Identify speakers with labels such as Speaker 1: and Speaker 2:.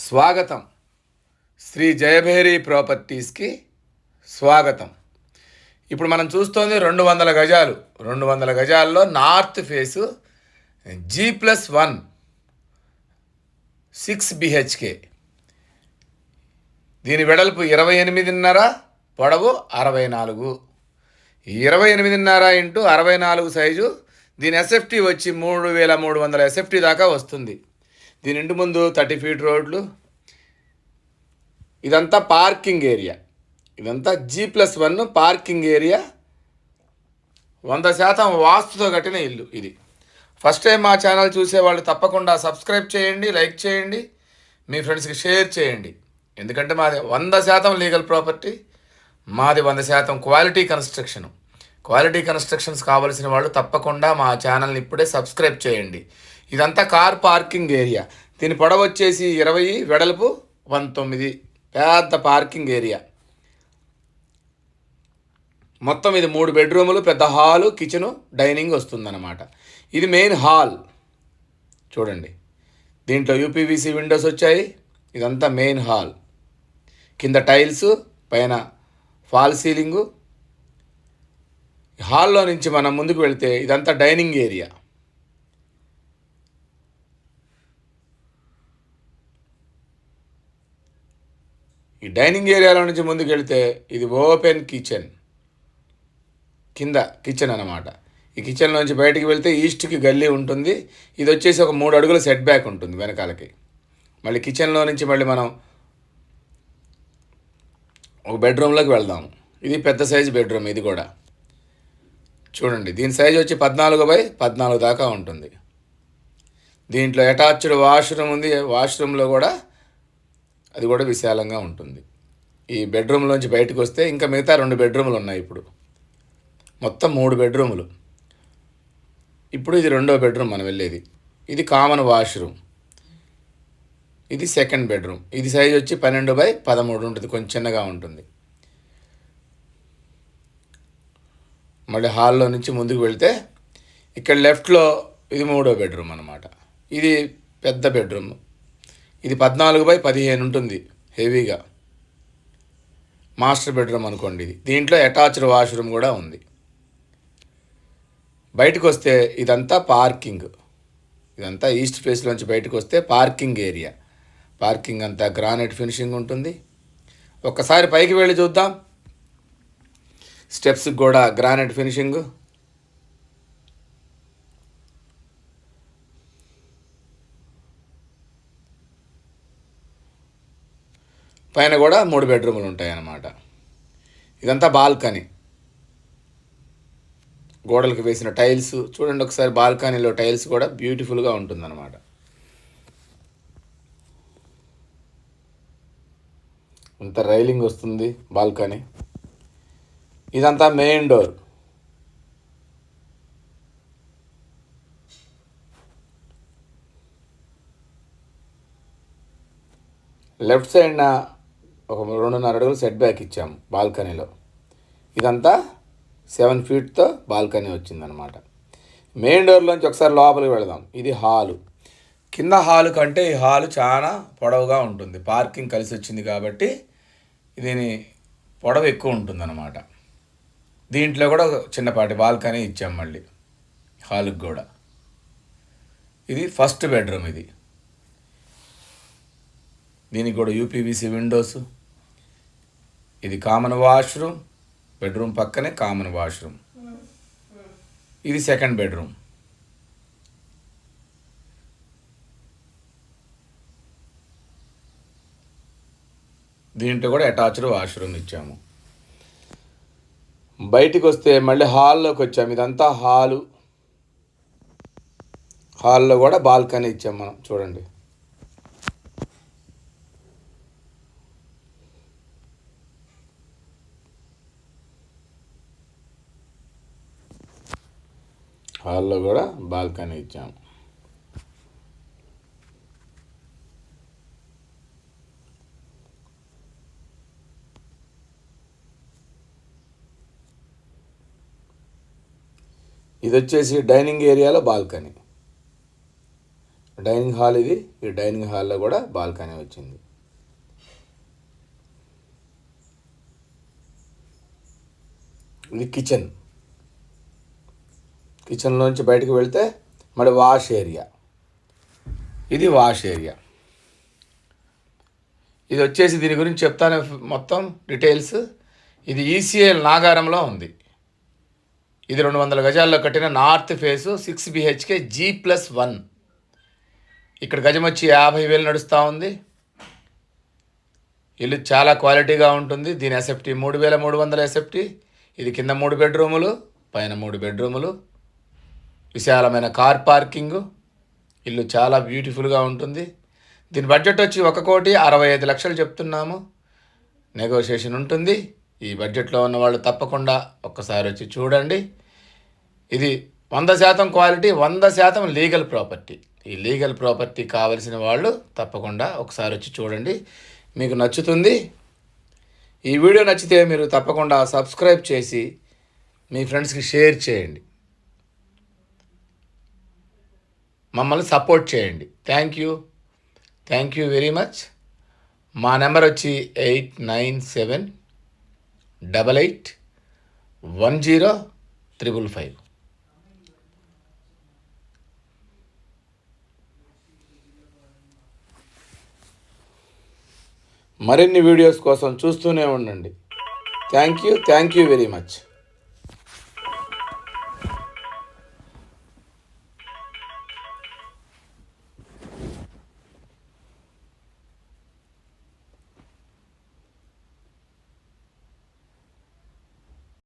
Speaker 1: స్వాగతం. శ్రీ జయభేరి ప్రాపర్టీస్కి స్వాగతం. ఇప్పుడు మనం చూస్తోంది 200 గజాలు. 200 గజాల్లో నార్త్ ఫేసు G+1 6 BHK. దీని వెడల్పు 28.5, పొడవు 64. 28.5 ఇంటూ 64 సైజు. దీని ఎస్ఎఫ్టీ వచ్చి 3300 ఎస్ఎఫ్టీ దాకా వస్తుంది. దీని ఇంటి ముందు 30 ఫీట్ రోడ్లు. ఇదంతా పార్కింగ్ ఏరియా. ఇదంతా G+1 పార్కింగ్ ఏరియా. 100% వాస్తుతో కట్టిన ఇల్లు ఇది. ఫస్ట్ టైం మా ఛానల్ చూసేవాళ్ళు తప్పకుండా సబ్స్క్రైబ్ చేయండి, లైక్ చేయండి, మీ ఫ్రెండ్స్కి షేర్ చేయండి. ఎందుకంటే మాది 100% లీగల్ ప్రాపర్టీ, మాది 100% క్వాలిటీ కన్స్ట్రక్షన్. క్వాలిటీ కన్స్ట్రక్షన్స్ కావాల్సిన వాళ్ళు తప్పకుండా మా ఛానల్ని ఇప్పుడే సబ్స్క్రైబ్ చేయండి. ఇదంతా కార్ పార్కింగ్ ఏరియా. దీని పొడవు వచ్చేసి 20, వెడల్పు 19. పెద్ద పార్కింగ్ ఏరియా. మొత్తం ఇది 3 బెడ్రూములు, పెద్ద హాలు, కిచెను, డైనింగ్ వస్తుందన్నమాట. ఇది మెయిన్ హాల్ చూడండి. దీంట్లో యూపీవీసీ విండోస్ వచ్చాయి. ఇదంతా మెయిన్ హాల్. కింద టైల్స్, పైన ఫాల్ సీలింగు. హాల్లో నుంచి మనం ముందుకు వెళ్తే ఇదంతా డైనింగ్ ఏరియా. ఈ డైనింగ్ ఏరియాలో నుంచి ముందుకు వెళ్తే ఇది ఓపెన్ కిచెన్. కింద కిచెన్ అన్నమాట. ఈ కిచెన్ నుంచి బయటికి వెళ్తే ఈస్ట్కి గల్లీ ఉంటుంది. ఇది వచ్చేసి ఒక 3 అడుగుల సెట్ బ్యాక్ ఉంటుంది వెనకాలకి. మళ్ళీ కిచెన్లో నుంచి మళ్ళీ మనం ఒక బెడ్రూమ్లోకి వెళ్దాము. ఇది పెద్ద సైజు బెడ్రూమ్. ఇది కూడా చూడండి. దీని సైజు వచ్చి 14x14 దాకా ఉంటుంది. దీంట్లో అటాచ్డ్ వాష్రూమ్ ఉంది. వాష్రూమ్లో కూడా అది కూడా విశాలంగా ఉంటుంది. ఈ బెడ్రూమ్లోంచి బయటకు వస్తే ఇంకా మిగతా 2 బెడ్రూములు ఉన్నాయి. ఇప్పుడు మొత్తం 3 బెడ్రూములు. ఇప్పుడు ఇది 2వ బెడ్రూమ్ మనం వెళ్ళేది. ఇది కామన్ వాష్రూమ్. ఇది సెకండ్ బెడ్రూమ్. ఇది సైజ్ వచ్చి 12x13 ఉంటుంది. కొంచెం చిన్నగా ఉంటుంది. మళ్ళీ హాల్లో నుంచి ముందుకు వెళ్తే ఇక్కడ లెఫ్ట్లో ఇది 3వ బెడ్రూమ్ అన్నమాట. ఇది పెద్ద బెడ్రూమ్. ఇది 14x15 ఉంటుంది హెవీగా. మాస్టర్ బెడ్రూమ్ అనుకోండి ఇది. దీంట్లో అటాచ్డ్ వాష్రూమ్ కూడా ఉంది. బయటకు వస్తే ఇదంతా పార్కింగ్. ఇదంతా ఈస్ట్ ఫేస్లోంచి బయటకు వస్తే పార్కింగ్ ఏరియా. పార్కింగ్ అంతా గ్రానైట్ ఫినిషింగ్ ఉంటుంది. ఒక్కసారి పైకి వెళ్ళి చూద్దాం. స్టెప్స్కి కూడా గ్రానైట్ ఫినిషింగ్. పైన కూడా 3 బెడ్రూములు ఉంటాయి అన్నమాట. ఇదంతా బాల్కనీ. గోడలకు వేసిన టైల్స్ చూడండి ఒకసారి. బాల్కనీలో టైల్స్ కూడా బ్యూటిఫుల్గా ఉంటుందన్నమాట. ఇంత రైలింగ్ వస్తుంది బాల్కనీ. ఇదంతా మెయిన్ డోర్. లెఫ్ట్ సైడ్న ఒక 2.5 అడుగులు సెట్ బ్యాక్ ఇచ్చాము బాల్కనీలో. ఇదంతా 7 ఫీట్తో బాల్కనీ వచ్చిందనమాట. మెయిన్ డోర్లోంచి ఒకసారి లోపలికి వెళదాం. ఇది హాలు. కింద హాలు కంటే ఈ హాలు చాలా పొడవుగా ఉంటుంది. పార్కింగ్ కలిసి వచ్చింది కాబట్టి దీని పొడవు ఎక్కువ ఉంటుందన్నమాట. దీంట్లో కూడా చిన్నపాటి బాల్కనీ ఇచ్చాం మళ్ళీ హాలుకి కూడా. ఇది ఫస్ట్ బెడ్రూమ్. ఇది దీనికి కూడా యూపీవీసీ విండోస్. ఇది కామన్ వాష్రూమ్. బెడ్రూమ్ పక్కనే కామన్ వాష్రూమ్. ఇది సెకండ్ బెడ్రూమ్. దీంట్లో కూడా అటాచ్డ్ వాష్రూమ్ ఇచ్చాము. బయటికి వస్తే మళ్ళీ హాల్లోకి వచ్చాము. ఇదంతా హాలు. హాల్లో కూడా బాల్కనీ ఇచ్చాము మనం చూడండి. హాల్లో కూడా బాల్కనీ ఇచ్చాము. ఇది వచ్చేసి డైనింగ్ ఏరియాలో బాల్కనీ. డైనింగ్ హాల్ ఇది. ఈ డైనింగ్ హాల్లో కూడా బాల్కనీ వచ్చింది. ఇది కిచెన్. కిచెన్లోంచి బయటకు వెళ్తే మరి వాష్ ఏరియా. ఇది వాష్ ఏరియా. ఇది వచ్చేసి దీని గురించి చెప్తాను మొత్తం డీటెయిల్స్. ఇది ఈసీఎల్ నాగారంలో ఉంది. ఇది 200 గజాల్లో కట్టిన నార్త్ ఫేసు 6 BHK G+1. ఇక్కడ గజం వచ్చి 50,000 నడుస్తూ ఉంది. ఇల్లు చాలా క్వాలిటీగా ఉంటుంది. దీని ఎస్ఎఫ్టీ 3,300 ఎస్ఎఫ్టీ. ఇది కింద 3 బెడ్రూములు, పైన 3 బెడ్రూములు, విశాలమైన కార్ పార్కింగు. ఇల్లు చాలా బ్యూటిఫుల్గా ఉంటుంది. దీని బడ్జెట్ వచ్చి 1,65,00,000 చెప్తున్నాము. నెగోషియేషన్ ఉంటుంది. ఈ బడ్జెట్లో ఉన్న వాళ్ళు తప్పకుండా ఒక్కసారి వచ్చి చూడండి. ఇది 100% క్వాలిటీ, 100% లీగల్ ప్రాపర్టీ. ఈ లీగల్ ప్రాపర్టీ కావలసిన వాళ్ళు తప్పకుండా ఒకసారి వచ్చి చూడండి, మీకు నచ్చుతుంది. ఈ వీడియో నచ్చితే మీరు తప్పకుండా సబ్స్క్రైబ్ చేసి మీ ఫ్రెండ్స్కి షేర్ చేయండి, మమ్మల్ని సపోర్ట్ చేయండి. Thank you very much. మా నెంబర్ వచ్చి 8978810555. మరిన్ని వీడియోస్ కోసం చూస్తూనే ఉండండి. Thank you very much.